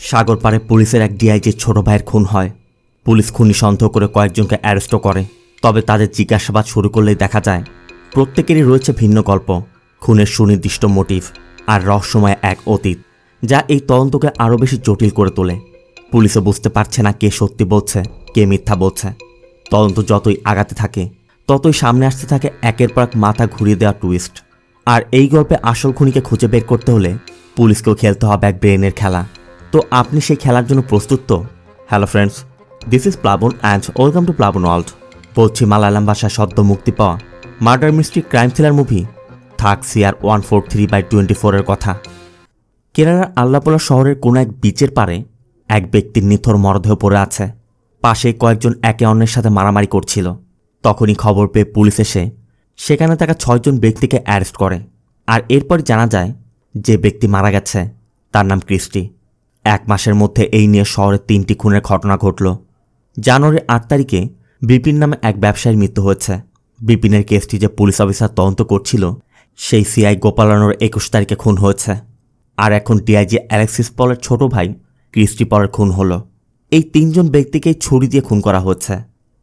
সাগর পাড়ে পুলিশের এক ডিআইজির ছোট ভাইয়ের খুন হয়। পুলিশ খুনি সন্দেহ করে কয়েকজনকে অ্যারেস্টও করে। তবে তাদের জিজ্ঞাসাবাদ শুরু করলেই দেখা যায় প্রত্যেকেরই রয়েছে ভিন্ন গল্প, খুনের সুনির্দিষ্ট মোটিভ আর রহস্যময় এক অতীত, যা এই তদন্তকে আরও বেশি জটিল করে তোলে। পুলিশও বুঝতে পারছে না কে সত্যি বলছে, কে মিথ্যা বলছে। তদন্ত যতই আগাতে থাকে ততই সামনে আসতে থাকে একের পর এক মাথা ঘুরিয়ে দেওয়া টুইস্ট। আর এই গল্পে আসল খুনিকে খুঁজে বের করতে হলে পুলিশকেও খেলতে হবে এক ব্রেনের খেলা। তো আপনি সেই খেলার জন্য প্রস্তুত তো? হ্যালো ফ্রেন্ডস, দিস ইজ প্লাবন অ্যান্ড ওয়েলকাম টু প্লাবন ওয়ার্ল্ড। বলছি মালায়ালাম ভাষায় সদ্য মুক্তি পাওয়া murder mystery crime thriller movie থাক সিআর 143/24 এর কথা। কেরালার আল্লাপোলা শহরের কোনো এক বিচের পাড়ে এক ব্যক্তির নিথর মরদেহ পড়ে আছে। পাশে কয়েকজন একে অন্যের সাথে মারামারি করছিল। তখনই খবর পেয়ে পুলিশ এসে সেখানে থাকা 6 জন ব্যক্তিকে অ্যারেস্ট করে। আর এরপর জানা যায় যে ব্যক্তি মারা গেছে তার নাম ক্রিস্টি। 1 মাসের মধ্যে এই নিয়ে শহরে 3টি খুনের ঘটনা ঘটল। জানুয়ারির 8 তারিখে বিপিন নামে এক ব্যবসায়ীর মৃত্যু হয়েছে। বিপিনের কেসটি যে পুলিশ অফিসার তদন্ত করছিল সেই সিআই গোপালানোর 21 তারিখে খুন হয়েছে। আর এখন ডিআইজি অ্যালেক্সিস পলের ছোট ভাই ক্রিস্টি পলের খুন হলো। এই 3 জন ব্যক্তিকেই ছুরি দিয়ে খুন করা হচ্ছে।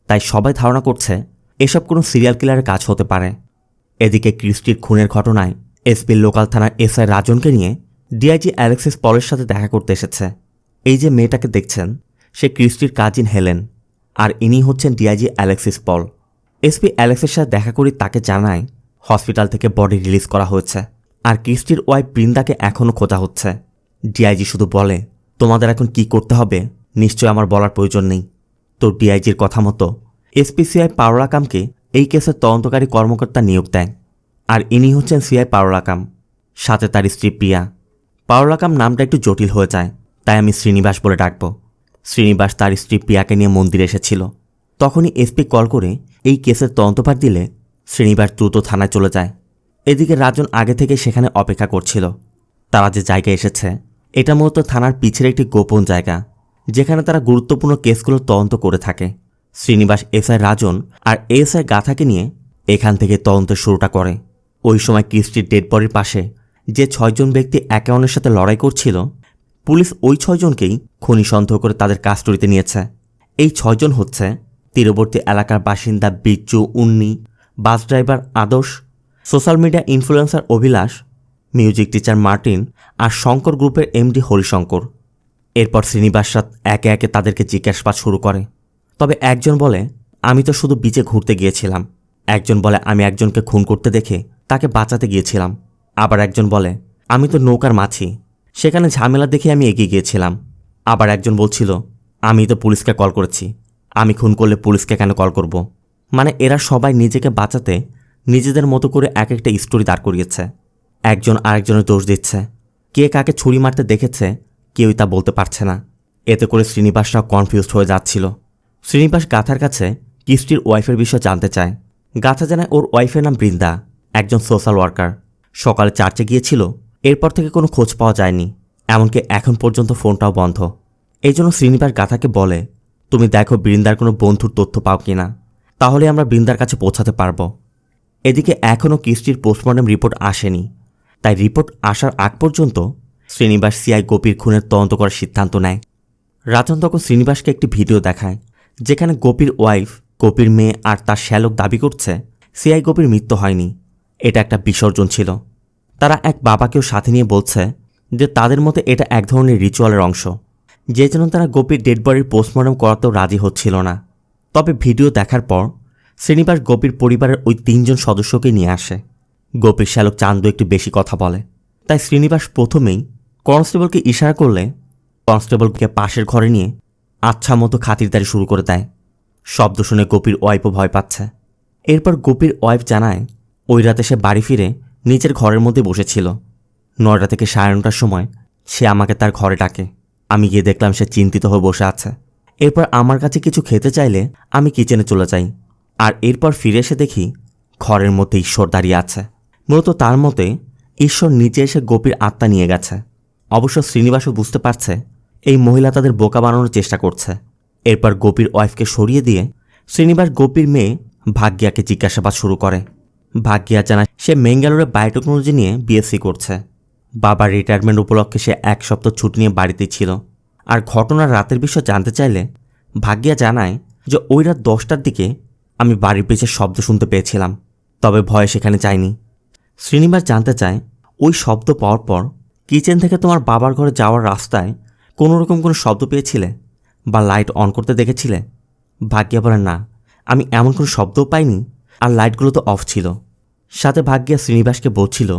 তাই সবাই ধারণা করছে এসব কোনো সিরিয়াল কিলারের কাজ হতে পারে। এদিকে ক্রিস্টির খুনের ঘটনায় এসপি লোকাল থানার এসআই রাজনকে নিয়ে ডিআইজি অ্যালেক্সিস পলের সাথে দেখা করতে এসেছে। এই যে মেয়েটাকে দেখছেন সে ক্রিস্টির কাজিন হেলেন, আর ইনি হচ্ছেন ডিআইজি অ্যালেক্সিস পল। এসপি অ্যালেক্সের সাথে দেখা করে তাকে জানায় হসপিটাল থেকে বডি রিলিজ করা হয়েছে, আর ক্রিস্টির ওয়াইফ বৃন্দাকে এখনও খোঁজা হচ্ছে। ডিআইজি শুধু বলে, তোমাদের এখন কি করতে হবে নিশ্চয় আমার বলার প্রয়োজন নেই। তো ডিআইজির কথা মতো এসপি সিআই পাওরাকামকে এই কেসের তদন্তকারী কর্মকর্তা নিয়োগ দেয়। আর ইনি হচ্ছেন সিআই পাওরাকাম, সাথে তার স্ত্রী প্রিয়া। পাওরাকাম নামটা একটু জটিল হয়ে যায়, তাই আমি শ্রীনিবাস বলে ডাকব। শ্রীনিবাস তার স্ত্রী প্রিয়াকে নিয়ে মন্দিরে এসেছিল। তখনই এসপি কল করে এই কেসের তদন্তভার দিলে শ্রীনিবাস দ্রুত থানায় চলে যায়। এদিকে রাজন আগে থেকে সেখানে অপেক্ষা করছিল। তারা যে জায়গায় এসেছে এটা মূলত থানার পিছের একটি গোপন জায়গা, যেখানে তারা গুরুত্বপূর্ণ কেসগুলো তদন্ত করে থাকে। শ্রীনিবাস এসআই রাজন আর এসআই গাথাকে নিয়ে এখান থেকে তদন্তের শুরুটা করে। ওই সময় ক্রিস্টির ডেড বডির পাশে যে 6 জন ব্যক্তি একে অন্যের সাথে লড়াই করছিল, পুলিশ ওই 6 জনকেই খুনি সন্দেহ করে তাদের কাস্টডিতে নিয়েছে। এই 6 জন হচ্ছে তীরবর্তী এলাকার বাসিন্দা বিচ্চু, উন্নি, বাস ড্রাইভার আদর্শ, সোশ্যাল মিডিয়া ইনফ্লুয়েন্সার অভিলাষ, মিউজিক টিচার মার্টিন আর শঙ্কর গ্রুপের এমডি হরিশঙ্কর। এরপর শ্রীনিবাস একে একে তাদেরকে জিজ্ঞাসাবাদ শুরু করে। তবে একজন বলে, আমি তো শুধু বিচে ঘুরতে গিয়েছিলাম। একজন বলে, আমি একজনকে খুন করতে দেখে তাকে বাঁচাতে গিয়েছিলাম। আবার একজন বলে, আমি তো নৌকার মাছি, সেখানে ঝামেলা দেখে আমি এগিয়ে গিয়েছিলাম। আবার একজন বলছিল, আমি তো পুলিশকে কল করেছি, আমি খুন করলে পুলিশকে কেন কল করব। মানে এরা সবাই নিজেকে বাঁচাতে নিজেদের মতো করে এক একটা স্টোরি দাঁড় করিয়েছে। একজন আরেকজনের দোষ দিচ্ছে। কে কাকে ছুরি মারতে দেখেছে কেউই তা বলতে পারছে না। এতে করে শ্রীনিবাসরাও কনফিউজড হয়ে যাচ্ছিল। শ্রীনিবাস গাথার কাছে ক্রিস্টির ওয়াইফের বিষয়ে জানতে চায়। গাথা জানায় ওর ওয়াইফের নাম বৃন্দা, একজন সোশ্যাল ওয়ার্কার। সকালে চার্চে গিয়েছিল, এরপর থেকে কোনো খোঁজ পাওয়া যায়নি, এমনকি এখন পর্যন্ত ফোনটাও বন্ধ। এই জন্য শ্রীনিবাস গাথাকে বলে, তুমি দেখো বৃন্দার কোনো বন্ধুর তথ্য পাও কিনা, তাহলে আমরা বৃন্দার কাছে পৌঁছাতে পারবো। এদিকে এখনও ক্রিস্টির পোস্টমর্টম রিপোর্ট আসেনি, তাই রিপোর্ট আসার আগ পর্যন্ত শ্রীনিবাস সিআই গোপীর খুনের তদন্ত করার সিদ্ধান্ত নেয়। রাজন তখন শ্রীনিবাসকে একটি ভিডিও দেখায়, যেখানে গোপীর ওয়াইফ, গোপীর মেয়ে আর তার শ্যালক দাবি করছে সিআই গোপীর মৃত্যু হয়নি, এটা একটা বিসর্জন ছিল। তারা এক বাবাকেও সাথে নিয়ে বলছে যে তাদের মতে এটা এক ধরনের রিচুয়ালের অংশ, যে জন্য তারা গোপীর ডেড বডির পোস্টমর্টম করাতেও রাজি হচ্ছিল না। তবে ভিডিও দেখার পর শ্রীনিবাস গোপীর পরিবারের ওই 3 জন সদস্যকে নিয়ে আসে। গোপীর শ্যালক চান্দু একটু বেশি কথা বলে, তাই শ্রীনিবাস প্রথমেই কনস্টেবলকে ইশারা করলে কনস্টেবলকে পাশের ঘরে নিয়ে আচ্ছা মতো খাতিরদারি শুরু করে দেয়। শব্দ শুনে গোপীর ওয়াইফও ভয় পাচ্ছে। এরপর গোপীর ওয়াইফ জানায় ওই রাতে সে বাড়ি ফিরে নিজের ঘরের মধ্যে বসেছিল। 9টা থেকে 9:30টার সময় সে আমাকে তার ঘরে ডাকে। আমি গিয়ে দেখলাম সে চিন্তিত হয়ে বসে আছে। এরপর আমার কাছে কিছু খেতে চাইলে আমি কিচেনে চলে যাই, আর এরপর ফিরে এসে দেখি ঘরের মধ্যে ঈশ্বর দাঁড়িয়ে আছে। মূলত তার মতে ঈশ্বর নিচে এসে গোপীর আত্মা নিয়ে গেছে। অবশ্য শ্রীনিবাসও বুঝতে পারছে এই মহিলা তাদের বোকা বানানোর চেষ্টা করছে। এরপর গোপীর ওয়াইফকে সরিয়ে দিয়ে শ্রীনিবাস গোপীর মেয়ে ভাগ্যাকে জিজ্ঞাসাবাদ শুরু করে। ভাগ্যা জানায় সে মেঙ্গালোরে বায়োটেকনোলজি নিয়ে বিএসসি করছে। বাবার রিটায়ারমেন্ট উপলক্ষে সে 1 সপ্তাহ ছুটি নিয়ে বাড়িতে ছিল। আর ঘটনার রাতের বিষয় জানতে চাইলে ভাগ্যা জানায় যে ওই রাত 10টার দিকে আমি বাড়ির পেছনে শব্দ শুনতে পেয়েছিলাম, তবে ভয়ে সেখানে যাইনি। শ্রীনিবাস জানতে চায় ওই শব্দ পাওয়ার পর কিচেন থেকে তোমার বাবার ঘরে যাওয়ার রাস্তায় কোনো রকম কোনো শব্দ পেয়েছিলে বা লাইট অন করতে দেখেছিলে? ভাগ্যা বলে না, আমি এমন কোনো শব্দও পাইনি, আর লাইটগুলো তো অফ ছিল। সাথে ভাগ্যা শ্রীনিবাসকে বলছিল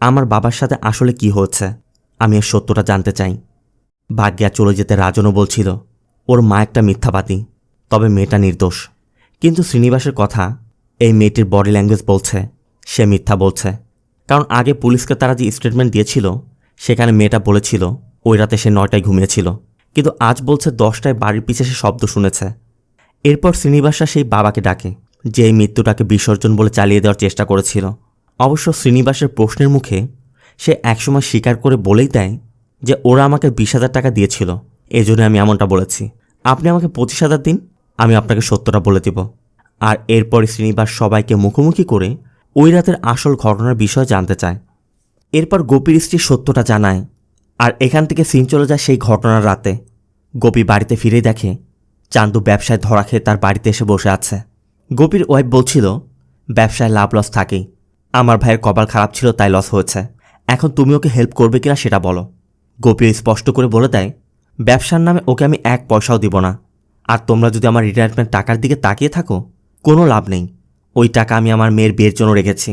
আমার বাবার সাথে আসলে কি হচ্ছে, আমি এর সত্যটা জানতে চাই। ভাগ্যা চলে যেতে রাজনও বলছিল ওর মা একটা মিথ্যাবাদী, তবে মেয়েটা নির্দোষ। কিন্তু শ্রীনিবাসের কথা এই মেয়েটির বডি ল্যাঙ্গুয়েজ বলছে সে মিথ্যা বলছে, কারণ আগে পুলিশকে তারা যে স্টেটমেন্ট দিয়েছিল সেখানে মেয়েটা বলেছিল ওই রাতে সে 9টায় ঘুমিয়েছিল, কিন্তু আজ বলছে 10টায় বাড়ির পিছে সে শব্দ শুনেছে। এরপর শ্রীনিবাসরা সেই বাবাকে ডাকে যে এই মৃত্যুটাকে বিসর্জন বলে চালিয়ে দেওয়ার চেষ্টা করেছিল। অবশ্য শ্রীনিবাসের প্রশ্নের মুখে সে একসময় স্বীকার করে বলেই দেয় যে ওরা আমাকে 20,000 টাকা দিয়েছিল, এজন্য আমি এমনটা বলেছি। আপনি আমাকে 25,000 দিন, আমি আপনাকে সত্যটা বলে দিব। আর এরপরে শ্রীনিবাস সবাইকে মুখোমুখি করে ওই রাতের আসল ঘটনার বিষয় জানতে চায়। এরপর গোপীর স্ত্রী সত্যটা জানায়, আর এখান থেকে সিন চলে যায় সেই ঘটনার রাতে। গোপী বাড়িতে ফিরে দেখে চান্দু ব্যবসায় ধরা খেয়ে তার বাড়িতে এসে বসে আছে। গোপীর ওয়াইফ বলছিল ব্যবসায় লাভ লস থাকেই, আমার ভাইয়ের কপাল খারাপ ছিল তাই লস হয়েছে, এখন তুমি ওকে হেল্প করবে কিনা সেটা বলো। গোপী স্পষ্ট করে বলে দেয় ব্যবসার নামে ওকে আমি 1 পয়সাও দিব না, আর তোমরা যদি আমার রিটায়ারমেন্ট টাকার দিকে তাকিয়ে থাকো কোনো লাভ নেই, ওই টাকা আমি আমার মেয়ের বিয়ের জন্য রেখেছি।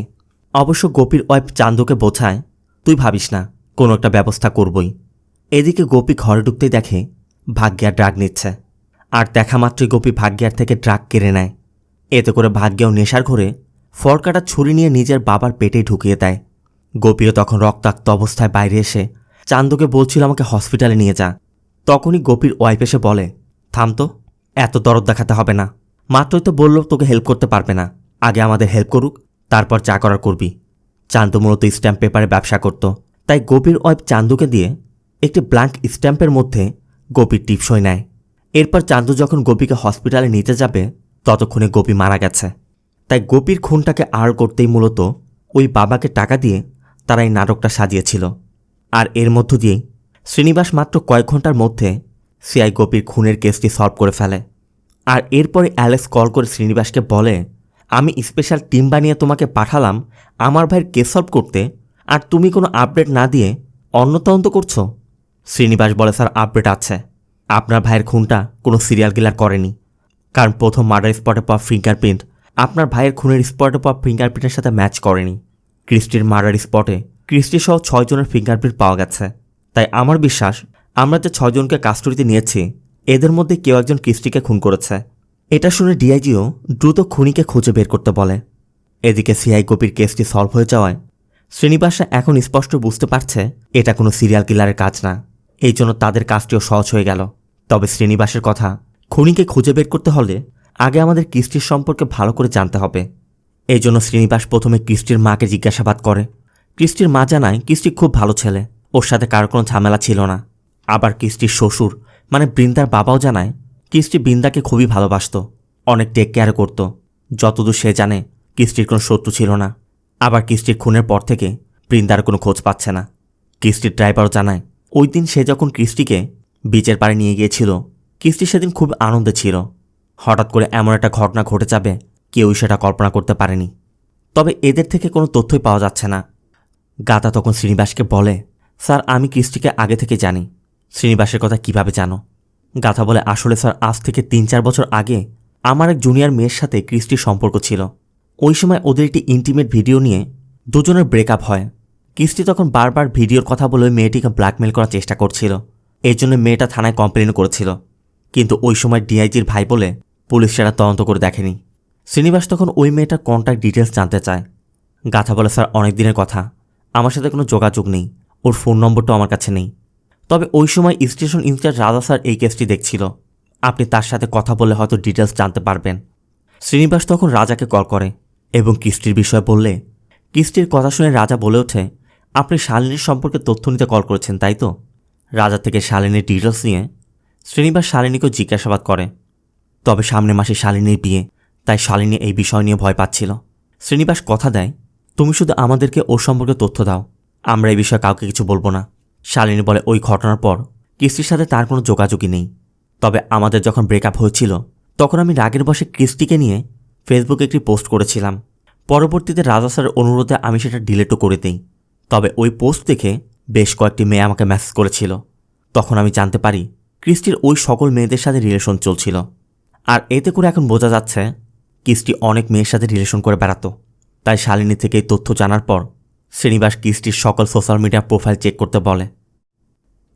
অবশ্য গোপীর ওয়াইফ চান্দুকে বোঝায় তুই ভাবিস না, কোনো একটা ব্যবস্থা করবই। এদিকে গোপী ঘরে ঢুকতেই দেখে ভাগ্যা ড্রাগ নিচ্ছে, আর দেখা মাত্রই গোপী ভাগ্যার থেকে ড্রাগ কেড়ে নেয়। এতে করে ভাগ্যাও নেশার ঘরে ফরকাটা ছুরি নিয়ে নিজের বাবার পেটে ঢুকিয়ে দেয়। গোপীও তখন রক্তাক্ত অবস্থায় বাইরে এসে চান্দুকে বলছিল আমাকে হসপিটালে নিয়ে যা। তখনই গোপীর ওয়াইফ এসে বলে থাম তো, এত দরদ দেখাতে হবে না, মাত্রই তো বলল তোকে হেল্প করতে পারবে না, আগে আমাদের হেল্প করুক তারপর যা করার করবি। চান্দু মূলত স্ট্যাম্প পেপারে ব্যবসা করত, তাই গোপীর ওয়াইফ চান্দুকে দিয়ে একটি ব্ল্যাঙ্ক স্ট্যাম্পের মধ্যে গোপীর টিপসই নেয়। এরপর চান্দু যখন গোপীকে হসপিটালে নিতে যাবে ততক্ষণে গোপী মারা গেছে। তাই গোপীর খুনটাকে আড় করতেই মূলত ওই বাবাকে টাকা দিয়ে তারা এই নাটকটা সাজিয়েছিল। আর এর মধ্য দিয়েই শ্রীনিবাস মাত্র কয়েক ঘন্টার মধ্যে সিআই গোপীর খুনের কেসটি সলভ করে ফেলে। আর এরপরে অ্যালেক্স কল করে শ্রীনিবাসকে বলে আমি স্পেশাল টিম বানিয়ে তোমাকে পাঠালাম আমার ভাইয়ের কেস সলভ করতে, আর তুমি কোনো আপডেট না দিয়ে অন্য তদন্ত করছো। শ্রীনিবাস বলে স্যার আপডেট আছে, আপনার ভাইয়ের খুনটা কোনো সিরিয়াল কিলার করেনি, কারণ প্রথম মার্ডার স্পটে পাওয়া ফিঙ্গারপ্রিন্ট আপনার ভাইয়ের খুনের স্পটে পাওয়া ফিঙ্গারপ্রিন্টের সাথে ম্যাচ করেনি। ক্রিস্টির মার্ডার স্পটে ক্রিস্টি সহ 6 জনের ফিঙ্গারপ্রিন্ট পাওয়া গেছে, তাই আমার বিশ্বাস আমরা যে 6 জনকে কাস্টডিতে নিয়েছি এদের মধ্যে কেউ একজন ক্রিস্টিকে খুন করেছে। এটা শুনে ডিআইজিও দ্রুত খুনিকে খুঁজে বের করতে বলে। এদিকে সিআই গোপীর কেসটি সলভ হয়ে যাওয়ায় শ্রীনিবাসা এখন স্পষ্ট বুঝতে পারছে এটা কোনো সিরিয়াল কিলারের কাজ না, এই জন্য তাদের কাজটিও সহজ হয়ে গেল। তবে শ্রীনিবাসের কথা খুনিকে খুঁজে বের করতে হলে আগে আমাদের ক্রিস্টির সম্পর্কে ভালো করে জানতে হবে। এই জন্য শ্রীনিবাস প্রথমে ক্রিস্টির মাকে জিজ্ঞাসাবাদ করে। ক্রিস্টির মা জানায় ক্রিস্টি খুব ভালো ছেলে, ওর সাথে কারো কোনো ঝামেলা ছিল না। আবার ক্রিস্টির শ্বশুর মানে বৃন্দার বাবাও জানায় ক্রিস্টি বৃন্দাকে খুবই ভালোবাসত, অনেক টেক কেয়ার করত। যতদূর সে জানে ক্রিস্টির কোনো শত্রু ছিল না। আবার ক্রিস্টির খুনের পর থেকে বৃন্দার কোনো খোঁজ পাচ্ছে না। ক্রিস্টির ড্রাইভারও জানায় ওই দিন সে যখন ক্রিস্টিকে বিচের পাড়ে নিয়ে গিয়েছিল ক্রিস্টি সেদিন খুব আনন্দে ছিল। হঠাৎ করে এমন একটা ঘটনা ঘটে যাবে কেউই সেটা কল্পনা করতে পারেনি। তবে এদের থেকে কোনো তথ্যই পাওয়া যাচ্ছে না। গাতা তখন শ্রীনিবাসকে বলে স্যার আমি ক্রিস্টিকে আগে থেকে জানি। শ্রীনিবাসের কথা কিভাবে জানো? গাথা বলে আসলে স্যার আজ থেকে 3-4 বছর আগে আমার এক জুনিয়র মেয়ের সাথে ক্রিস্টির সম্পর্ক ছিল। ওই সময় ওদের একটি ইন্টিমেট ভিডিও নিয়ে দুজনের ব্রেকআপ হয়। ক্রিস্টি তখন বারবার ভিডিওর কথা বলে মেয়েটিকে ব্ল্যাকমেল করার চেষ্টা করছিল, এই জন্য মেয়েটা থানায় কমপ্লেনও করেছিল। কিন্তু ওই সময় ডিআইজির ভাই বলে পুলিশ সেটা তদন্ত করে দেখেনি। শ্রীনিবাস তখন ওই মেয়েটার কন্ট্যাক্ট ডিটেলস জানতে চায়। গাথা বলে স্যার অনেক দিনের কথা, আমার সাথে কোনো যোগাযোগ নেই, ওর ফোন নম্বরটাও আমার কাছে নেই। তবে ওই সময় স্টেশন ইনচার্জ রাজা স্যার এই কেসটি দেখছিল, আপনি তার সাথে কথা বলে হয়তো ডিটেলস জানতে পারবেন। শ্রীনিবাস তখন রাজাকে কল করে এবং ক্রিস্টির বিষয়ে বললে ক্রিস্টির কথা শুনে রাজা বলে ওঠে আপনি শালিনীর সম্পর্কে তথ্য নিতে কল করেছেন তাই তো? রাজা থেকে শালিনীর ডিটেলস নিয়ে শ্রীনিবাস শালিনীকেও জিজ্ঞাসাবাদ করে। তবে সামনে মাসে শালিনীর বিয়ে, তাই শালিনী এই বিষয় নিয়ে ভয় পাচ্ছিল। শ্রীনিবাস কথা দেয় তুমি শুধু আমাদেরকে ওর সম্পর্কে তথ্য দাও, আমরা এই বিষয়ে কাউকে কিছু বলবো না। শালিনী বলে ওই ঘটনার পর ক্রিস্টির সাথে তার কোনো যোগাযোগই নেই। তবে আমাদের যখন ব্রেকআপ হয়েছিল তখন আমি রাগের বশে ক্রিস্টিকে নিয়ে ফেসবুকে একটি পোস্ট করেছিলাম। পরবর্তীতে রাজা স্যারের অনুরোধে আমি সেটা ডিলিটও করে দিই। তবে ওই পোস্ট দেখে বেশ কয়েকটি মেয়ে আমাকে মেসেজ করেছিল। তখন আমি জানতে পারি ক্রিস্টির ওই সকল মেয়েদের সাথে রিলেশন চলছিল। আর এতে করে এখন বোঝা যাচ্ছে ক্রিস্টি অনেক মেয়ের সাথে রিলেশন করে বেড়াতো। তাই শালিনী থেকে এই তথ্য জানার পর শ্রীনিবাস ক্রিস্টির সকল সোশ্যাল মিডিয়া প্রোফাইল চেক করতে বলে।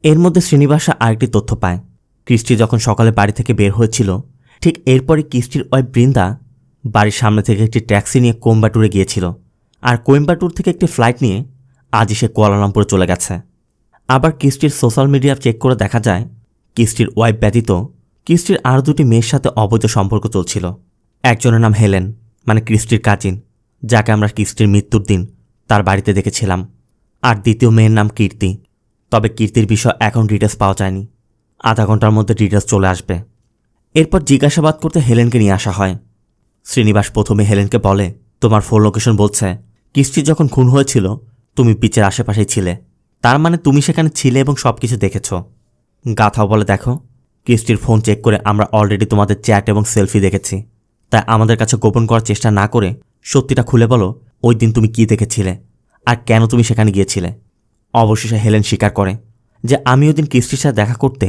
এর মধ্যে শ্রীনিবাসা আরেকটি তথ্য পায়। ক্রিস্টি যখন সকালে বাড়ি থেকে বের হয়েছিল ঠিক এরপরই ক্রিস্টির ওয়াইফ বৃন্দা বাড়ির সামনে থেকে একটি ট্যাক্সি নিয়ে কোয়েম্বাটুরে গিয়েছিল। আর কোয়েম্বাটুর থেকে একটি ফ্লাইট নিয়ে আজই সে কুয়ালালামপুরে চলে গেছে। আবার ক্রিস্টির সোশ্যাল মিডিয়া চেক করে দেখা যায় ক্রিস্টির ওয়াইফ ব্যতীত ক্রিস্টির আরও দুটি মেয়ের সাথে অবৈধ সম্পর্ক চলছিল। একজনের নাম হেলেন, মানে ক্রিস্টির কাজিন, যাকে আমরা ক্রিস্টির মৃত্যুর দিন তার বাড়িতে দেখেছিলাম। আর দ্বিতীয় মেয়ের নাম কীর্তি। তবে কীর্তির বিষয় এখন ডিটেলস পাওয়া যায়নি। আধা ঘন্টার মধ্যে ডিটেলস চলে আসবে। এরপর জিজ্ঞাসাবাদ করতে হেলেনকে নিয়ে আসা হয়। শ্রীনিবাস প্রথমে হেলেনকে বলে, তোমার ফোন লোকেশন বলছে ক্রিস্টি যখন খুন হয়েছিল তুমি বিচের আশেপাশেই ছিলে, তার মানে তুমি সেখানে ছিলে এবং সব কিছু দেখেছ। গাথাও বলে, দেখো ক্রিস্টির ফোন চেক করে আমরা অলরেডি তোমাদের চ্যাট এবং সেলফি দেখেছি। তাই আমাদের কাছে গোপন করার চেষ্টা না করে সত্যিটা খুলে বলো, ওই দিন তুমি কি দেখেছিলে আর কেন তুমি সেখানে গিয়েছিলে। অবশেষে হেলেন স্বীকার করে যে আমি ওই দিন ক্রিস্টির সাথে দেখা করতে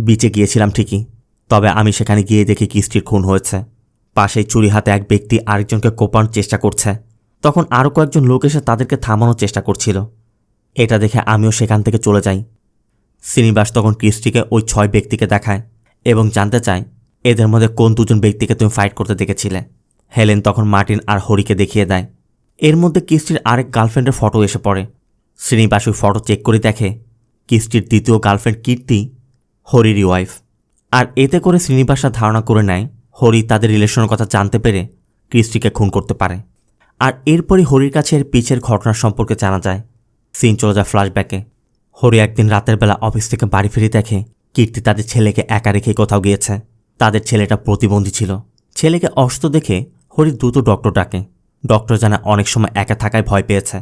বিচে গিয়েছিলাম ঠিকই, তবে আমি সেখানে গিয়ে দেখি ক্রিস্টির খুন হয়েছে। পাশেই চুরি হাতে এক ব্যক্তি আরেকজনকে কোপানোর চেষ্টা করছে। তখন আরও কয়েকজন লোক এসে তাদেরকে থামানোর চেষ্টা করছিল। এটা দেখে আমিও সেখান থেকে চলে যাই। শ্রীনিবাস তখন ক্রিস্টিকে ওই 6 ব্যক্তিকে দেখায় এবং জানতে চায় এদের মধ্যে কোন দুজন ব্যক্তিকে তুমি ফাইট করতে দেখেছিলে। হেলেন তখন মার্টিন আর হরিকে দেখিয়ে দেয়। এর মধ্যে ক্রিস্টির আরেক গার্লফ্রেন্ডের ফটো এসে পড়ে। শ্রীনিবাস ওই ফটো চেক করে দেখে ক্রিস্টির দ্বিতীয় গার্লফ্রেন্ড কীর্তি হরিরই ওয়াইফ। আর এতে করে শ্রীনিবাসা ধারণা করে নেয় হরি তাদের রিলেশনের কথা জানতে পেরে ক্রিস্টিকে খুন করতে পারে। আর এরপরই হরির কাছে এর পিছের ঘটনার সম্পর্কে জানা যায়। সিন চলে যায় ফ্ল্যাশব্যাকে। হরি একদিন রাতের বেলা অফিস থেকে বাড়ি ফিরে দেখে কীর্তি তাদের ছেলেকে একা রেখে কোথাও গিয়েছে। তাদের ছেলেটা প্রতিবন্ধী ছিল। ছেলেকে অসুস্থ দেখে হরি দ্রুত ডক্টর ডাকে। ডক্টর জানা অনেক সময় একা থাকায় ভয় পেয়েছে,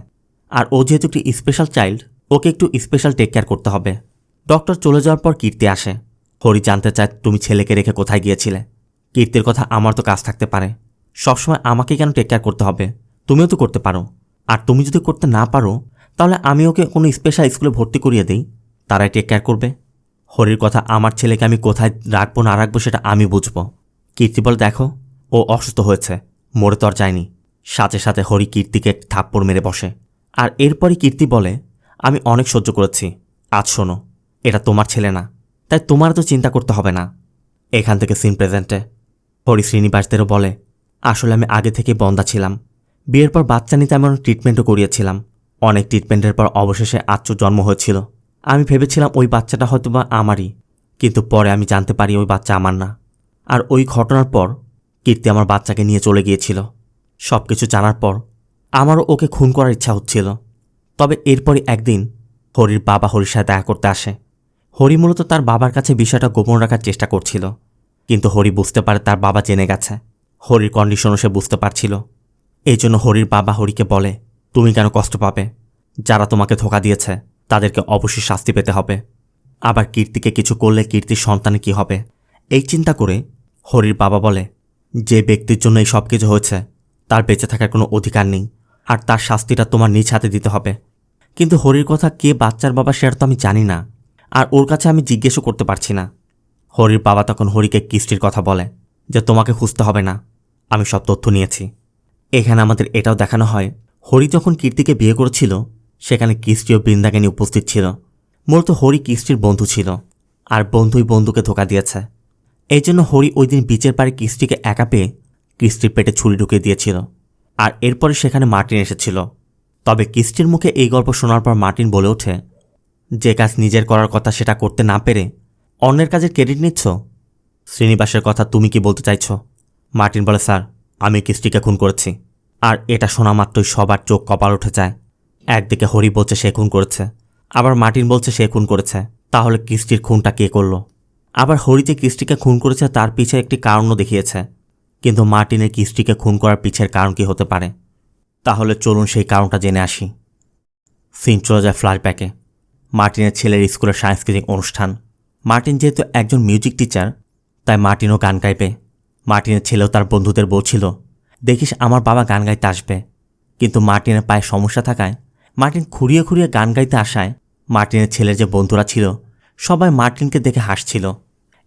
আর ও যেহেতু একটি স্পেশাল চাইল্ড, ওকে একটু স্পেশাল টেক কেয়ার করতে হবে। ডক্টর চলে যাওয়ার পর কীর্তি আসে। হরি জানতে চায় তুমি ছেলেকে রেখে কোথায় গিয়েছিলে। কীর্তির কথা, আমার তো কাজ থাকতে পারে, সবসময় আমাকে কেন টেক কেয়ার করতে হবে, তুমিও তো করতে পারো। আর তুমি যদি করতে না পারো তাহলে আমি ওকে কোনো স্পেশাল স্কুলে ভর্তি করিয়ে দিই, তারাই টেক কেয়ার করবে। হরির কথা, আমার ছেলেকে আমি কোথায় রাখবো না রাখবো সেটা আমি বুঝবো। কীর্তি বলে, দেখো ও অসুস্থ হয়েছে, মরে তো আর যায়নি। সাথে সাথে হরি কীর্তিকে থাপ্পড় মেরে বসে। আর এরপরই কীর্তি বলে, আমি অনেক সহ্য করেছি, আজ শোনো, এটা তোমার ছেলে না, তাই তোমার তো চিন্তা করতে হবে না। এখান থেকে সিন প্রেজেন্টে। হরি শ্রীনিবাসদেরও বলে, আসলে আমি আগে থেকে বন্ধা ছিলাম। বিয়ের পর বাচ্চা নিতে আমি অনেক ট্রিটমেন্টও করিয়েছিলাম। অনেক ট্রিটমেন্টের পর অবশেষে আচ্চুর জন্ম হয়েছিল। আমি ভেবেছিলাম ওই বাচ্চাটা হয়তো বা আমারই, কিন্তু পরে আমি জানতে পারি ওই বাচ্চা আমার না। আর ওই ঘটনার পর কীর্তি আমার বাচ্চাকে নিয়ে চলে গিয়েছিল। সব কিছু জানার পর আমারও ওকে খুন করার ইচ্ছা হচ্ছিল। তবে এরপরই একদিন হরির বাবা হরির সাথে দেখা করতে আসে। হরি মূলত তার বাবার কাছে বিষয়টা গোপন রাখার চেষ্টা করছিল, কিন্তু হরি বুঝতে পারে তার বাবা জেনে গেছে। হরির কন্ডিশনও সে বুঝতে পারছিল। এই জন্য হরির বাবা হরিকে বলে, তুমি কেন কষ্ট পাবে, যারা তোমাকে ধোঁকা দিয়েছে তাদেরকে অবশ্যই শাস্তি পেতে হবে। আবার কীর্তিকে কিছু করলে কীর্তির সন্তানে কি হবে, এই চিন্তা করে হরির বাবা বলে, যে ব্যক্তির জন্য এই সব কিছু হয়েছে তার বেঁচে থাকার কোনো অধিকার নেই, আর তার শাস্তিটা তোমার নিজ হাতে দিতে হবে। কিন্তু হরির কথা কে বাচ্চার বাবা সেটা তো আমি জানি না, আর ওর কাছে আমি জিজ্ঞেসও করতে পারছি না। হরির বাবা তখন হরিকে কীর্তির কথা বলে যে তোমাকে খুঁজতে হবে না, আমি সব তথ্য নিয়েছি। এখানে আমাদের এটাও দেখানো হয় হরি যখন কীর্তিকে বিয়ে করেছিল সেখানে কীর্তি ও বৃন্দাকে নিয়ে উপস্থিত ছিল। মূলত হরি কীর্তির বন্ধু ছিল, আর বন্ধুই বন্ধুকে ধোঁকা দিয়েছে। এই জন্য হরি ওই দিন বিচের পাড়ে কীর্তিকে একা পেয়ে কীর্তির পেটে ছুরি ঢুকিয়ে দিয়েছিল। আর এরপরে সেখানে মার্টিন এসেছিল। তবে কীর্তির মুখে এই গল্প শোনার পর মার্টিন বলে ওঠে, যে কাজ নিজের করার কথা সেটা করতে না পেরে অন্যের কাজের ক্রেডিট নিচ্ছ। শ্রীনিবাসের কথা তুমি কি বলতে চাইছ? মার্টিন বলে, স্যার আমি কীর্তিকে খুন করেছি। আর এটা শোনা মাত্রই সবার চোখ কপাল উঠে যায়। একদিকে হরি বলছে সে খুন করেছে, আবার মার্টিন বলছে সে খুন করেছে। তাহলে কীর্তির খুনটা কে করলো? আবার হরি যে কীর্তিকে খুন করেছে তার পিছে একটি কারণও দেখিয়েছে, কিন্তু মার্টিনের কীর্তিকে খুন করার পিছের কারণ কি হতে পারে? তাহলে চলুন সেই কারণটা জেনে আসি। সিন চলে যায় ফ্ল্যাশব্যাকে। মার্টিনের ছেলের স্কুলের সাংস্কৃতিক অনুষ্ঠান। মার্টিন যেহেতু একজন মিউজিক টিচার, তাই মার্টিনও গান গাইবে। মার্টিনের ছেলেও তার বন্ধুদের বলছিল, দেখিস আমার বাবা গান গাইতে আসবে। কিন্তু মার্টিনের পায়ে সমস্যা থাকায় মার্টিন খুঁড়িয়ে খুঁড়িয়ে গান গাইতে আসায় মার্টিনের ছেলের যে বন্ধুরা ছিল সবাই মার্টিনকে দেখে হাসছিল।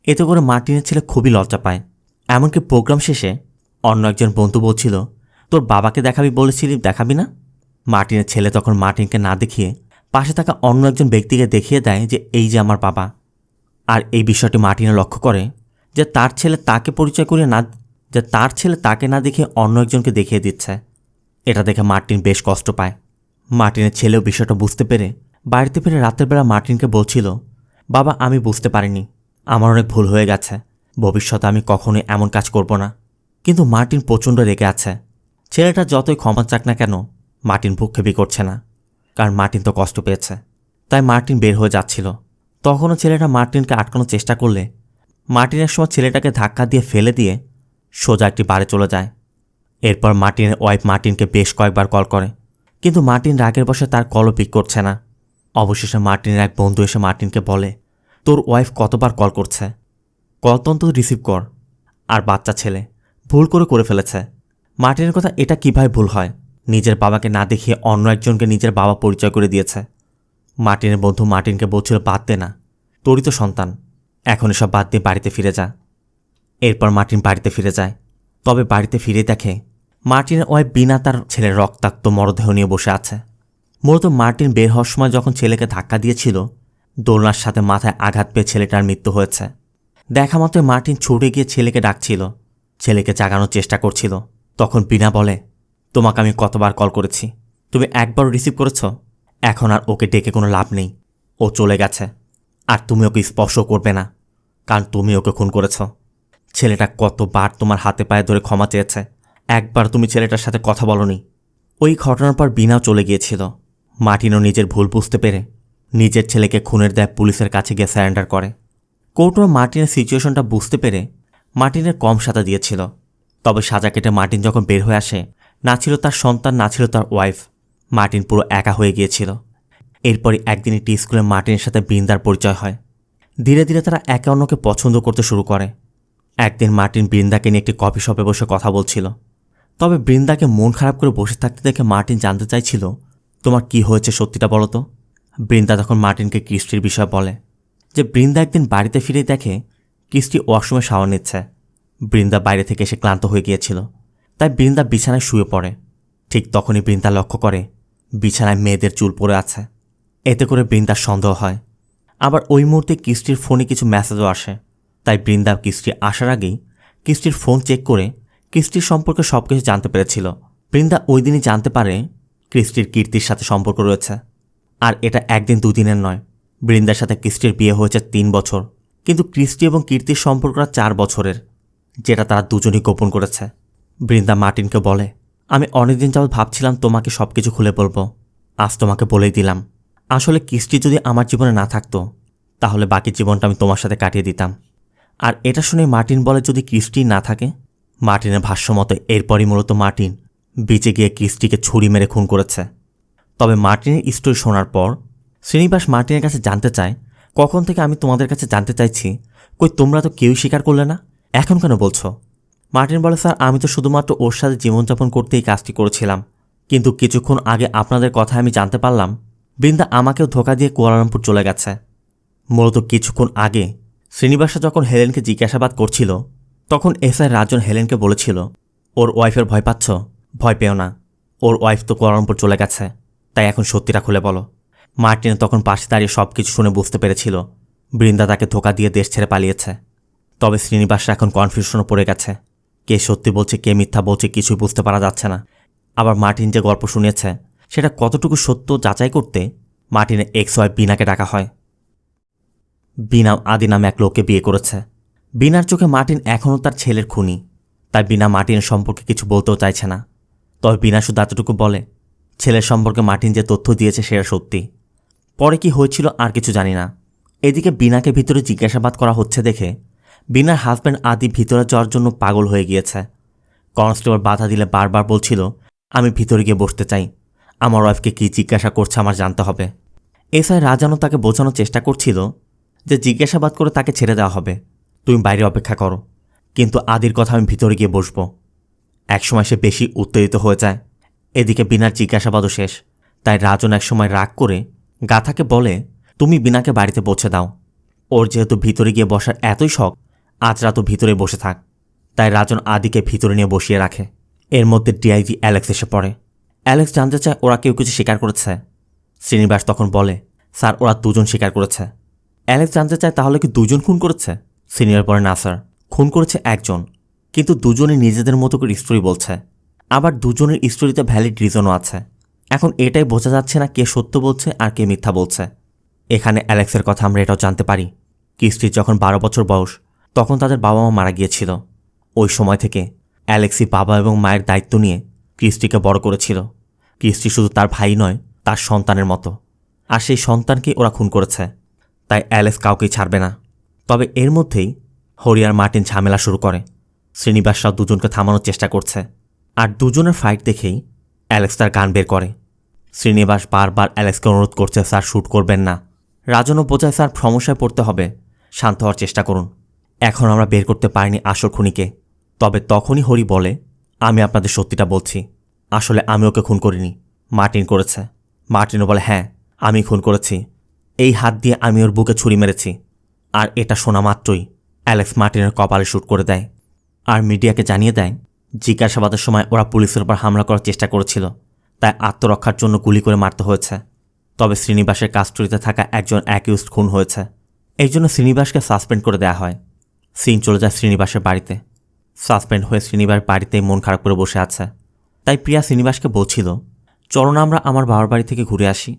এতে করে মার্টিনের ছেলে খুবই লজ্জা পায়। এমনকি প্রোগ্রাম শেষে অন্য একজন বন্ধু বলছিল, তোর বাবাকে দেখাবি বলেছিলি, দেখাবি না? মার্টিনের ছেলে তখন মার্টিনকে না দেখিয়ে পাশে থাকা অন্য একজন ব্যক্তিকে দেখিয়ে দেয় যে এই যে আমার বাবা। আর এই বিষয়টি মার্টিনে লক্ষ্য করে যে তার ছেলে তাকে না দেখিয়ে অন্য একজনকে দেখিয়ে দিচ্ছে। এটা দেখে মার্টিন বেশ কষ্ট পায়। মার্টিনের ছেলেও বিষয়টা বুঝতে পেরে বাড়িতে ফিরে রাতের বেলা মার্টিনকে বলছিল, বাবা আমি বুঝতে পারিনি, আমার অনেক ভুল হয়ে গেছে, ভবিষ্যতে আমি কখনোই এমন কাজ করব না। কিন্তু মার্টিন প্রচণ্ড রেগে আছে। ছেলেটা যতই ক্ষমা চাক না কেন মার্টিন ভ্রুক্ষেপই করছে না, কারণ মার্টিন তো কষ্ট পেয়েছে। তাই মার্টিন বের হয়ে যাচ্ছিল। তখনও ছেলেটা মার্টিনকে আটকানোর চেষ্টা করলে মার্টিনের সময় ছেলেটাকে ধাক্কা দিয়ে ফেলে দিয়ে সোজা একটি বারে চলে যায়। এরপর মার্টিনের ওয়াইফ মার্টিনকে বেশ কয়েকবার কল করে, কিন্তু মার্টিন রাগের বশে তার কলও পিক করছে না। অবশেষে মার্টিনের এক বন্ধু এসে মার্টিনকে বলে, তোর ওয়াইফ কতবার কল করছে, কল তো অন্তত রিসিভ কর। আর বাচ্চা ছেলে ভুল করে ফেলেছে। মার্টিনের কথা এটা কিভাবে ভুল হয়? নিজের বাবাকে না দেখিয়ে অন্য একজনকে নিজের বাবা পরিচয় করে দিয়েছে। মার্টিনের বন্ধু মার্টিনকে বলছিল, বাদ দে না, তোরই তো সন্তান, এখন এসব বাদ দিয়ে বাড়িতে ফিরে যা। এরপর মার্টিন বাড়িতে ফিরে যায়। তবে বাড়িতে ফিরে দেখে মার্টিনের ওয়াইফ বিনা তার ছেলের রক্তাক্ত মরদেহ নিয়ে বসে আছে। মূলত মার্টিন বের হওয়ার সময় যখন ছেলেকে ধাক্কা দিয়েছিল, দোলনার সাথে মাথায় আঘাত পেয়ে ছেলেটার মৃত্যু হয়েছে। দেখা মাত্রই মার্টিন ছুটে গিয়ে ছেলেকে ডাকছিল, ছেলেকে জাগানোর চেষ্টা করছিল। তখন বিনা বলে, তোমাকে আমি কতবার কল করেছি, তুমি একবারও রিসিভ করেছ? এখন আর ওকে ডেকে কোনো লাভ নেই, ও চলে গেছে। আর তুমি ওকে স্পর্শ করবে না, কারণ তুমি ওকে খুন করেছ। ছেলেটা কতবার তোমার হাতে পায়ে ধরে ক্ষমা চেয়েছে, একবার তুমি ছেলেটার সাথে কথা বলনি। ওই ঘটনার পর বিনাও চলে গিয়েছিল। মার্টিনও নিজের ভুল বুঝতে পেরে নিজের ছেলেকে খুনের দায় পুলিশের কাছে গিয়ে স্যারেন্ডার করে। কোর্টও মার্টিনের সিচুয়েশনটা বুঝতে পেরে মার্টিনের কম সাজা দিয়েছিল। তবে সাজা কেটে মার্টিন যখন বের হয়ে আসে, না ছিল তার সন্তান, না ছিল তার ওয়াইফ। মার্টিন পুরো একা হয়ে গিয়েছিল। এরপরই একদিন একটি স্কুলে মার্টিনের সাথে বৃন্দার পরিচয় হয়। ধীরে ধীরে তারা একে অন্যকে পছন্দ করতে শুরু করে। একদিন মার্টিন বৃন্দাকে নিয়ে একটি কফি শপে বসে কথা বলছিল। তবে বৃন্দাকে মন খারাপ করে বসে থাকতে দেখে মার্টিন জানতে চাইছিল, তোমার কি হয়েছে সত্যিটা বলো তো। বৃন্দা তখন মার্টিনকে ক্রিস্টির বিষয় বলে যে বৃন্দা একদিন বাড়িতে ফিরে দেখে ক্রিস্টি ওয়াশরুমে শাওয়ার নিচ্ছে। বৃন্দা বাইরে থেকে এসে ক্লান্ত হয়ে গিয়েছিল, তাই বৃন্দা বিছানায় শুয়ে পড়ে। ঠিক তখনই বৃন্দা লক্ষ্য করে বিছানায় মেয়েদের চুল পড়ে আছে। এতে করে বৃন্দার সন্দেহ হয়। আবার ওই মুহূর্তে ক্রিস্টির ফোনে কিছু মেসেজও আসে। তাই বৃন্দা ক্রিস্টি আসার আগেই ক্রিস্টির ফোন চেক করে ক্রিস্টির সম্পর্কে সব কিছু জানতে পেরেছিল। বৃন্দা ওই দিনই জানতে পারে ক্রিস্টির কীর্তির সাথে সম্পর্ক রয়েছে। আর এটা একদিন দুদিনের নয়, বৃন্দার সাথে ক্রিস্টির বিয়ে হয়েছে 3 বছর, কিন্তু ক্রিস্টি এবং কীর্তির সম্পর্কটা 4 বছরের, যেটা তারা দুজনই গোপন করেছে। বৃন্দা মার্টিনকে বলে, আমি অনেকদিন যাবৎ ভাবছিলাম তোমাকে সব কিছু খুলে বলবো, আজ তোমাকে বলেই দিলাম। আসলে ক্রিস্টি যদি আমার জীবনে না থাকতো তাহলে বাকি জীবনটা আমি তোমার সাথে কাটিয়ে দিতাম। আর এটা শুনে মার্টিন বলে, যদি ক্রিস্টি না থাকে? মার্টিনের ভাষ্য মতো এরপরই মূলত মার্টিন বিচে গিয়ে ক্রিস্টিকে ছুরি মেরে খুন করেছে। তবে মার্টিনের স্টোরি শোনার পর শ্রীনিবাস মার্টিনের কাছে জানতে চায়, কখন থেকে আমি তোমাদের কাছে জানতে চাইছি, কই তোমরা তো কেউই স্বীকার করলে না, এখন কেন বলছো? মার্টিন বলে, স্যার আমি তো শুধুমাত্র ওর সাথে জীবনযাপন করতে এই কাজটি করেছিলাম, কিন্তু কিছুক্ষণ আগে আপনাদের কথা আমি জানতে পারলাম বৃন্দা আমাকেও ধোঁকা দিয়ে কুয়ালালামপুর চলে গেছে। মূলত কিছুক্ষণ আগে শ্রীনিবাসা যখন হেলেনকে জিজ্ঞাসাবাদ করছিল, তখন এসআই রাজন হেলেনকে বলেছিল, ওর ওয়াইফের ভয় পাচ্ছ? ভয় পেও না, ওর ওয়াইফ তো কুয়ালালামপুর চলে গেছে, তাই এখন সত্যিটা খুলে বলো। মার্টিন তখন পাশে দাঁড়িয়ে সব কিছু শুনে বুঝতে পেরেছিল বৃন্দা তাকে ধোঁকা দিয়ে দেশ ছেড়ে পালিয়েছে। তবে শ্রীনিবাসরা এখন কনফিউশনে পড়ে গেছে, কে সত্যি বলছে কে মিথ্যা বলছে কিছুই বুঝতে পারা যাচ্ছে না। আবার মার্টিন যে গল্প শুনেছে সেটা কতটুকু সত্য যাচাই করতে মার্টিনের এক্স ওয়াইফ বিনাকে ডাকা হয়। বিনা আদি নামে এক লোককে বিয়ে করেছে। বিনার চোখে মার্টিন এখনও তার ছেলের খুনি, তাই বিনা মার্টিনের সম্পর্কে কিছু বলতেও চাইছে না। তবে বিনা শুধু এতটুকু বলে, ছেলের সম্পর্কে মার্টিন যে তথ্য দিয়েছে সেটা সত্যি। পরে কি হয়েছিল আর কিছু জানি না। এদিকে বিনাকে ভিতরে জিজ্ঞাসাবাদ করা হচ্ছে দেখে বিনার হাজব্যান্ড আদি ভিতরে যাওয়ার জন্য পাগল হয়ে গিয়েছে। কনস্টেবল বাধা দিলে বারবার বলছিল, আমি ভিতরে গিয়ে বসতে চাই, আমার ওয়াইফকে কী জিজ্ঞাসা করছে আমার জানতে হবে। এসআই রাজানও তাকে বোঝানোর চেষ্টা করছিল যে জিজ্ঞাসাবাদ করে তাকে ছেড়ে দেওয়া হবে। তুমি বাইরে অপেক্ষা করো, কিন্তু আদির কথা আমি ভিতরে গিয়ে বসবো। একসময় সে বেশি উত্তেজিত হয়ে যায়। এদিকে বিনার জিজ্ঞাসাবাদও শেষ। তাই রাজন একসময় রাগ করে গাথাকে বলে, তুমি বিনাকে বাড়িতে পৌঁছে দাও। ওর যেহেতু ভিতরে গিয়ে বসার এতই শখ, আজ রাতও ভিতরে বসে থাক। তাই রাজন আদিকে ভিতরে নিয়ে বসিয়ে রাখে। এর মধ্যে ডিআইজি অ্যালেক্স এসে পড়ে। অ্যালেক্স জানতে চায় ওরা কেউ কিছু স্বীকার করেছে। শ্রীনিবাস তখন বলে, স্যার ওরা দুজন স্বীকার করেছে। অ্যালেক্স জানতে চায় তাহলে কি দুজন খুন করেছে? সিনিয়র বলে, না স্যার, খুন করেছে একজন, কিন্তু দুজনে নিজেদের মতো করে স্টোরি বলছে। আবার দুজনের স্টোরিতে ভ্যালিড রিজনও আছে। এখন এটাই বোঝা যাচ্ছে না কে সত্য বলছে আর কে মিথ্যা বলছে। এখানে অ্যালেক্সের কথা আমরা এটাও জানতে পারি, ক্রিস্টির যখন 12 বছর বয়স তখন তাদের বাবা মা মারা গিয়েছিল। ওই সময় থেকে অ্যালেক্সি বাবা এবং মায়ের দায়িত্ব নিয়ে ক্রিস্টিকে বড় করেছিল। ক্রিস্টি শুধু তার ভাই নয়, তার সন্তানের মতো। আর সেই সন্তানকেই ওরা খুন করেছে। তাই অ্যালেক্স কাউকেই ছাড়বে না। তবে এর মধ্যেই হরি আর মার্টিন ঝামেলা শুরু করে। শ্রীনিবাসরাও দুজনকে থামানোর চেষ্টা করছে। আর দুজনের ফাইট দেখেই অ্যালেক্স তার গান বের করে। শ্রীনিবাস বারবার অ্যালেক্সকে অনুরোধ করছে, স্যার শ্যুট করবেন না। রাজনও বোঝায়, স্যার সমস্যায় পড়তে হবে, শান্ত হওয়ার চেষ্টা করুন। এখন আমরা বের করতে পারিনি আসল খুনিকে। তবে তখনই হরি বলে, আমি আপনাদের সত্যিটা বলছি, আসলে আমি ওকে খুন করিনি, মার্টিন করেছে। মার্টিনও বলে, হ্যাঁ আমি খুন করেছি, এই হাত দিয়ে আমি ওর বুকে ছুরি মেরেছি। আর এটা শোনা মাত্রই অ্যালেক্স মার্টিনের কপালে শ্যুট করে দেয়। আর মিডিয়াকে জানিয়ে দেয় জিজ্ঞাসাবাদের সময় ওরা পুলিশের উপর হামলা করার চেষ্টা করেছিল, তাই আত্মরক্ষার জন্য গুলি করে মারতে হয়েছে। তবে শ্রীনিবাসের কাস্টডিতে থাকা একজন অ্যাকিউজড খুন হয়েছে, এই জন্য শ্রীনিবাসকে সাসপেন্ড করে দেওয়া হয়। সিন চলে যায় শ্রীনিবাসের বাড়িতে। সাসপেন্ড হয়ে শ্রীনিবাস বাড়িতেই মন খারাপ করে বসে আছে। তাই প্রিয়া শ্রীনিবাসকে বলছিল, চলো না আমরা আমার বাবার বাড়ি থেকে ঘুরে আসি।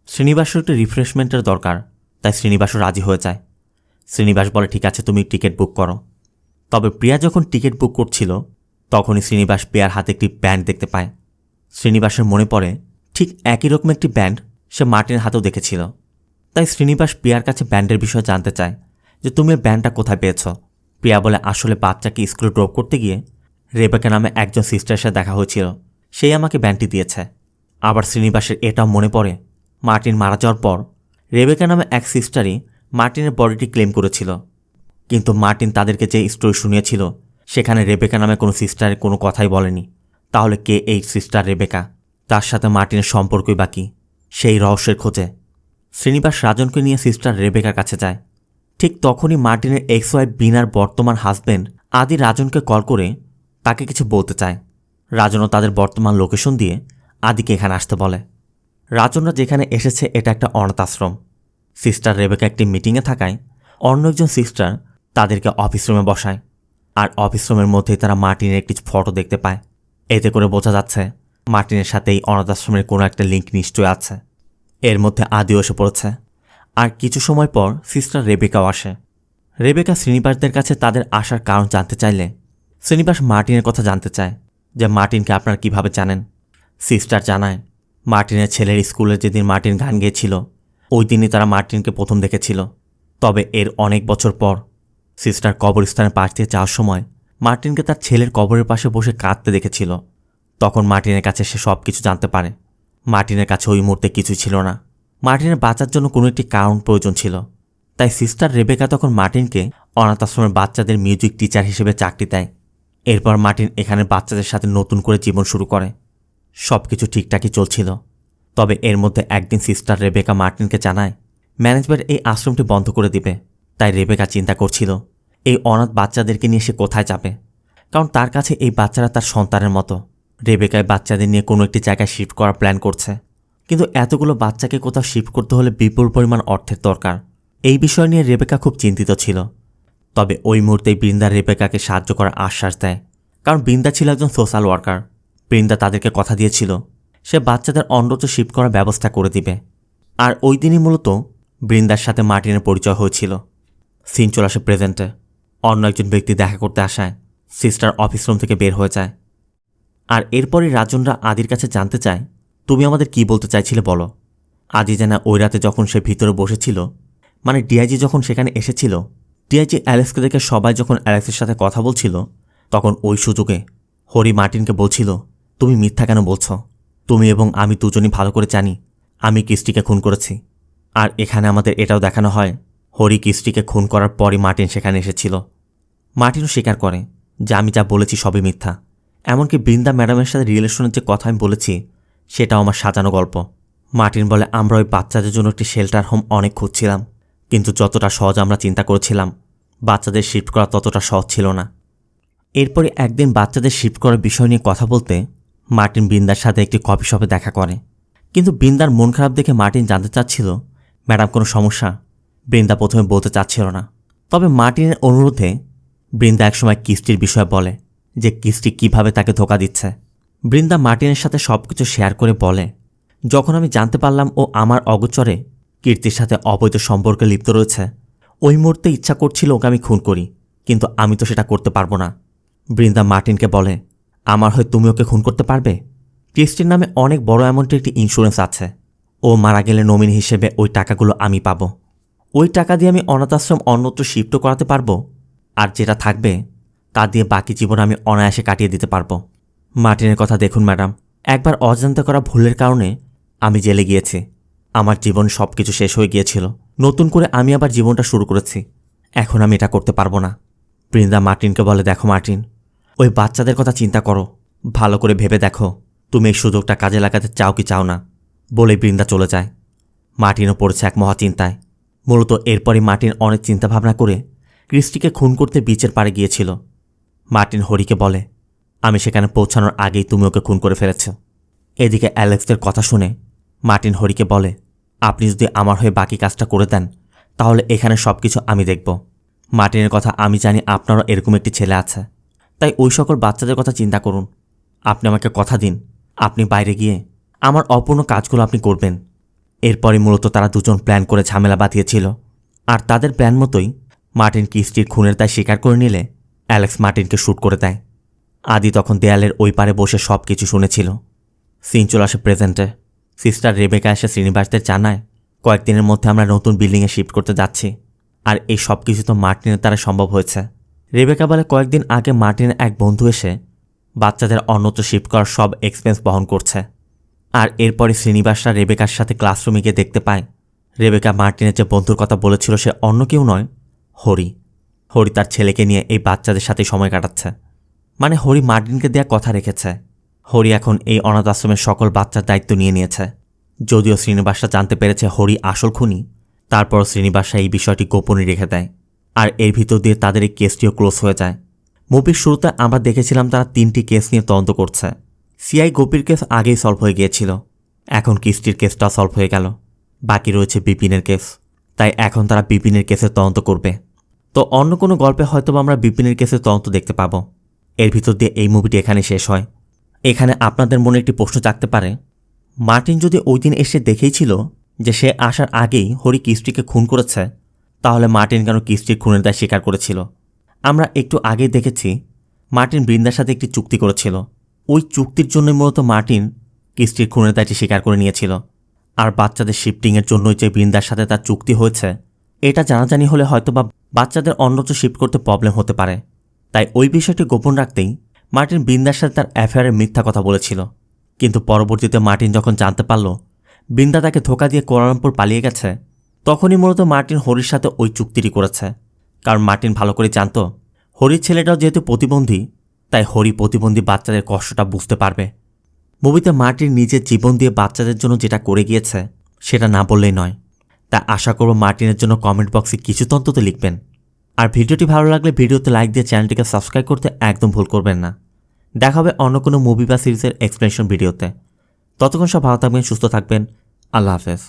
শ্রীনিবাসের একটু রিফ্রেশমেন্টের দরকার, তাই শ্রীনিবাসও রাজি হয়ে যায়। শ্রীনিবাস বলে, ঠিক আছে তুমি টিকিট বুক করো। তবে প্রিয়া যখন টিকিট বুক করছিল তখনই শ্রীনিবাস প্রিয়ার হাতে একটি ব্যান্ড দেখতে পায়। শ্রীনিবাসের মনে পড়ে ঠিক একই রকম একটি ব্যান্ড সে মার্টিনের হাতেও দেখেছিল। তাই শ্রীনিবাস প্রিয়ার কাছে ব্যান্ডের বিষয়ে জানতে চায় যে তুমি এই ব্যান্ডটা কোথায় পেয়েছ। প্রিয়া বলে, আসলে বাচ্চাকে স্কুলে ড্রপ করতে গিয়ে রেবেকা নামে একজন সিস্টারের সাথে দেখা হয়েছিল, সেই আমাকে ব্যান্ডটি দিয়েছে। আবার শ্রীনিবাসের এটাও মনে পড়ে মার্টিন মারা যাওয়ার পর রেবেকা নামে এক সিস্টারই মার্টিনের বডিটি ক্লেম করেছিল। কিন্তু মার্টিন তাদেরকে যে স্টোরি শুনিয়েছিল সেখানে রেবেকা নামে কোনো সিস্টারের কোনো কথাই বলেনি। তাহলে কে এই সিস্টার রেবেকা? তার সাথে মার্টিনের সম্পর্কই বাকি। সেই রহস্যের খোঁজে শ্রীনিবাস রাজনকে নিয়ে সিস্টার রেবেকার কাছে যায়। ঠিক তখনই মার্টিনের এক্স ওয়াইফ বিনার বর্তমান হাজব্যান্ড আদি রাজনকে কল করে তাকে কিছু বলতে চায়। রাজনও তাদের বর্তমান লোকেশন দিয়ে আদিকে এখানে আসতে বলে। রাজনরা যেখানে এসেছে এটা একটা অনাথ আশ্রম। সিস্টার রেবেকা একটি মিটিংয়ে থাকায় অন্য একজন সিস্টার তাদেরকে অফিস রুমে বসায়। আর অফিস রুমের মধ্যেই তারা মার্টিনের একটি ফটো দেখতে পায়। এতে করে বোঝা যাচ্ছে মার্টিনের সাথে এই অনাথ আশ্রমের কোনো একটা লিঙ্ক নিশ্চয় আছে। এর মধ্যে আদিও এসে পড়েছে। আর কিছু সময় পর সিস্টার রেবেকাও আসে। রেবেকা শ্রীনিবাসদের কাছে তাদের আসার কারণ জানতে চাইলে শ্রীনিবাস মার্টিনের কথা জানতে চায় যে মার্টিনকে আপনারা কিভাবে জানেন। সিস্টার জানায় মার্টিনের ছেলের স্কুলে যেদিন মার্টিন গান গেয়েছিল ওই দিনই তারা মার্টিনকে প্রথম দেখেছিল। তবে এর অনেক বছর পর সিস্টার কবরস্থানের পাশ দিয়ে যাওয়ার সময় মার্টিনকে তার ছেলের কবরের পাশে বসে কাঁদতে দেখেছিল। তখন মার্টিনের কাছে সে সব কিছু জানতে পারে। মার্টিনের কাছে ওই মুহূর্তে কিছুই ছিল না। মার্টিনের বাঁচার জন্য কোনো একটি কারণ প্রয়োজন ছিল। তাই সিস্টার রেবেকা তখন মার্টিনকে অনাথ আশ্রমের বাচ্চাদের মিউজিক টিচার হিসেবে চাকরি দেয়। এরপর মার্টিন এখানে বাচ্চাদের সাথে নতুন করে জীবন শুরু করে। সব কিছু ঠিকঠাকই চলছিল। তবে এর মধ্যে একদিন সিস্টার রেবেকা মার্টিনকে জানায় ম্যানেজমেন্ট এই আশ্রমটি বন্ধ করে দিবে। তাই রেবেকা চিন্তা করছিল এই অনাথ বাচ্চাদেরকে নিয়ে সে কোথায় যাবে, কারণ তার কাছে এই বাচ্চারা তার সন্তানের মতো। রেবেকায় বাচ্চাদের নিয়ে কোনো একটি জায়গায় শিফট করার প্ল্যান করছে, কিন্তু এতগুলো বাচ্চাকে কোথাও শিফট করতে হলে বিপুল পরিমাণ অর্থের দরকার। এই বিষয় নিয়ে রেবেকা খুব চিন্তিত ছিল। তবে ওই মুহূর্তেই বৃন্দা রেবেকাকে সাহায্য করার আশ্বাস দেয়, কারণ বৃন্দা ছিল একজন সোশ্যাল ওয়ার্কার। বৃন্দা তাদেরকে কথা দিয়েছিল সে বাচ্চাদের অন্যত্র শিফট করার ব্যবস্থা করে দিবে। আর ওই দিনই মূলত বৃন্দার সাথে মার্টিনের পরিচয় হয়েছিল। সিন চলে আসে প্রেজেন্টে। অন্য একজন ব্যক্তি দেখা করতে আসায় সিস্টার অফিস রুম থেকে বের হয়ে যায়। আর এরপরই রাজনরা আদির কাছে জানতে চায় তুমি আমাদের কি বলতে চাইছিলে বলো। আদি জানা ওই রাতে যখন সে ভিতরে বসেছিল, মানে ডিআইজি যখন সেখানে এসেছিল, ডিআইজি অ্যালেক্সকে দেখে সবাই যখন অ্যালেক্সের সাথে কথা বলছিল তখন ওই সুযোগে হরি মার্টিনকে বলছিল তুমি মিথ্যা কেন বলছ? তুমি এবং আমি দুজনই ভালো করে জানি আমি ক্রিস্টিকে খুন করেছি। আর এখানে আমাদের এটাও দেখানো হয় হরি কিস্টিকে খুন করার পরই মার্টিন সেখানে এসেছিল। মার্টিনও স্বীকার করে যে আমি যা বলেছি সবই মিথ্যা। এমনকি বৃন্দা ম্যাডামের সাথে রিলেশনের যে কথা আমি বলেছি সেটাও আমার সাজানো গল্প। মার্টিন বলে আমরা ওই বাচ্চাদের জন্য একটি শেল্টার হোম অনেক খুঁজছিলাম, কিন্তু যতটা সহজ আমরা চিন্তা করেছিলাম বাচ্চাদের শিফট করা ততটা সহজ ছিল না। এরপরে একদিন বাচ্চাদের শিফট করার বিষয় নিয়ে কথা বলতে মার্টিন বৃন্দার সাথে একটি কফি শপে দেখা করে। কিন্তু বৃন্দার মন খারাপ দেখে মার্টিন জানতে চাচ্ছিল ম্যাডাম কোনো সমস্যা। বৃন্দা প্রথমে বলতে চাচ্ছিল না, তবে মার্টিনের অনুরোধে বৃন্দা একসময় কিস্টির বিষয়ে বলে যে কিস্টি কিভাবে তাকে ধোঁকা দিচ্ছে। বৃন্দা মার্টিনের সাথে সবকিছু শেয়ার করে বলে, যখন আমি জানতে পারলাম ও আমার অগোচরে কীর্তির সাথে অবৈধ সম্পর্কে লিপ্ত রয়েছে, ওই মুহূর্তে ইচ্ছা করছিল ওকে আমি খুন করি, কিন্তু আমি তো সেটা করতে পারবো না। বৃন্দা মার্টিনকে বলে, আমার হয়ে তুমি ওকে খুন করতে পারবে? কৃষ্টির নামে অনেক বড় অ্যামাউন্টের একটি ইন্স্যুরেন্স আছে। ও মারা গেলে নমিনি হিসেবে ওই টাকাগুলো আমি পাবো। ওই টাকা দিয়ে আমি অনাথ আশ্রম অন্যত্র শিফটও করাতে পারবো, আর যেটা থাকবে তা দিয়ে বাকি জীবন আমি অনায়াসে কাটিয়ে দিতে পারবো। মার্টিনের কথা দেখুন ম্যাডাম, একবার অজান্তে করা ভুলের কারণে আমি জেলে গিয়েছি। আমার জীবন সব কিছু শেষ হয়ে গিয়েছিল। নতুন করে আমি আবার জীবনটা শুরু করেছি। এখন আমি এটা করতে পারবো না। বৃন্দা মার্টিনকে বলে, দেখো মার্টিন, ওই বাচ্চাদের কথা চিন্তা করো, ভালো করে ভেবে দেখো তুমি এই সুযোগটা কাজে লাগাতে চাও কি চাও না। বলে বৃন্দা চলে যায়। মার্টিনও পড়েছে এক মহা চিন্তায়। মূলত এরপরই মার্টিন অনেক চিন্তাভাবনা করে ক্রিস্টিকে খুন করতে বিচের পাড়ে গিয়েছিল। মার্টিন হরিকে বলে, আমি সেখানে পৌঁছানোর আগেই তুমি ওকে খুন করে ফেলেছ। এদিকে অ্যালেক্সের কথা শুনে মার্টিন হরিকে বলে, আপনি যদি আমার হয়ে বাকি কাজটা করে দেন তাহলে এখানে সব কিছু আমি দেখব। মার্টিনের কথা আমি জানি আপনারও এরকম একটি ছেলে আছে, তাই ওই সকল বাচ্চাদের কথা চিন্তা করুন। আপনি আমাকে কথা দিন আপনি বাইরে গিয়ে আমার অপূর্ণ কাজগুলো আপনি করবেন। এরপরই মূলত তারা দুজন প্ল্যান করে ঝামেলা বাঁধিয়েছিল, আর তাদের প্ল্যান মতোই মার্টিন কিস্টির খুনের দায় স্বীকার করে নিলে অ্যালেক্স মার্টিনকে শ্যুট করে দেয়। আদি তখন দেয়ালের ওই পারে বসে সব কিছু শুনেছিল। সিন চলে আসে প্রেজেন্টে। সিস্টার রেবেকা এসে শ্রীনিবাসদের জানায়, কয়েকদিনের মধ্যে আমরা নতুন বিল্ডিংয়ে শিফট করতে যাচ্ছি, আর এই সব কিছু তো মার্টিনের দ্বারা সম্ভব হয়েছে। রেবেকা বলে, কয়েকদিন আগে মার্টিনের এক বন্ধু এসে বাচ্চাদের অন্যত্র শিফট করার সব এক্সপেন্স বহন করছে। আর এরপরে শ্রীনিবাসরা রেবেকার সাথে ক্লাসরুমে গিয়ে দেখতে পায় রেবেকা মার্টিনের যে বন্ধুর কথা বলেছিল সে অন্য কেউ নয়, হরি। হরি তার ছেলেকে নিয়ে এই বাচ্চাদের সাথে সময় কাটাচ্ছে। মানে হরি মার্টিনকে দেয়া কথা রেখেছে। হরি এখন এই অনাথ আশ্রমের সকল বাচ্চার দায়িত্ব নিয়ে নিয়েছে। যদিও শ্রীনিবাসরা জানতে পেরেছে হরি আসল খুনি, তারপর শ্রীনিবাসরা এই বিষয়টি গোপনে রেখে দেয়, আর এর ভিতর দিয়ে তাদের এই কেসটিও ক্লোজ হয়ে যায়। মুভির শুরুতে আমরা দেখেছিলাম তারা 3টি কেস নিয়ে তদন্ত করছে। সিআই গোপীর কেস আগেই সলভ হয়ে গিয়েছিল, এখন কিস্টির কেসটা সলভ হয়ে গেল। বাকি রয়েছে বিপিনের কেস, তাই এখন তারা বিপিনের কেসের তদন্ত করবে। তো অন্য কোনো গল্পে হয়তো আমরা বিপিনের কেসের তদন্ত দেখতে পাবো। এর ভিতর দিয়ে এই মুভিটি এখানে শেষ হয়। এখানে আপনাদের মনে একটি প্রশ্ন জাগতে পারে, মার্টিন যদি ওই দিন এসে দেখেইছিল যে সে আসার আগেই হরি কিস্টিকে খুন করেছে, তাহলে মার্টিন কেন কিস্টির খুনের দায় স্বীকার করেছিল? আমরা একটু আগেই দেখেছি মার্টিন বৃন্দার সাথে একটি চুক্তি করেছিল। ওই চুক্তির জন্যই মূলত মার্টিন কিস্টির খুনের দায়টি স্বীকার করে নিয়েছিল। আর বাচ্চাদের শিফটিংয়ের জন্যই যে বৃন্দার সাথে তার চুক্তি হয়েছে, এটা জানাজানি হলে হয়তোবা বাচ্চাদের অন্যত্র শিফট করতে প্রবলেম হতে পারে। তাই ওই বিষয়টি গোপন রাখতেই মার্টিন বৃন্দার সাথে তার অ্যাফেয়ারের মিথ্যা কথা বলেছিল। কিন্তু পরবর্তীতে মার্টিন যখন জানতে পারল বৃন্দা তাকে ধোঁকা দিয়ে কুয়ালালামপুর পালিয়ে গেছে, তখনই মূলত মার্টিন হরির সাথে ওই চুক্তিটি করেছে। কারণ মার্টিন ভালো করে জানত হরির ছেলেটাও যেহেতু প্রতিবন্ধী, তাই হরি প্রতিবন্ধী বাচ্চাদের কষ্টটা বুঝতে পারবে। মুভিতে মার্টিন নিজের জীবন দিয়ে বাচ্চাদের জন্য যেটা করে গিয়েছে সেটা না বললেই নয়। তা আশা করব মার্টিনের জন্য কমেন্ট বক্সে কিছু তো অন্তত লিখবেন। আর ভিডিওটি ভালো লাগলে ভিডিওতে লাইক দিয়ে চ্যানেলটিকে সাবস্ক্রাইব করতে একদম ভুল করবেন না। দেখা হবে অন্য কোনো মুভি বা সিরিজের এক্সপ্লেনেশন ভিডিওতে। ততক্ষণ সব ভালো থাকবেন, সুস্থ থাকবেন। আল্লাহ হাফেজ।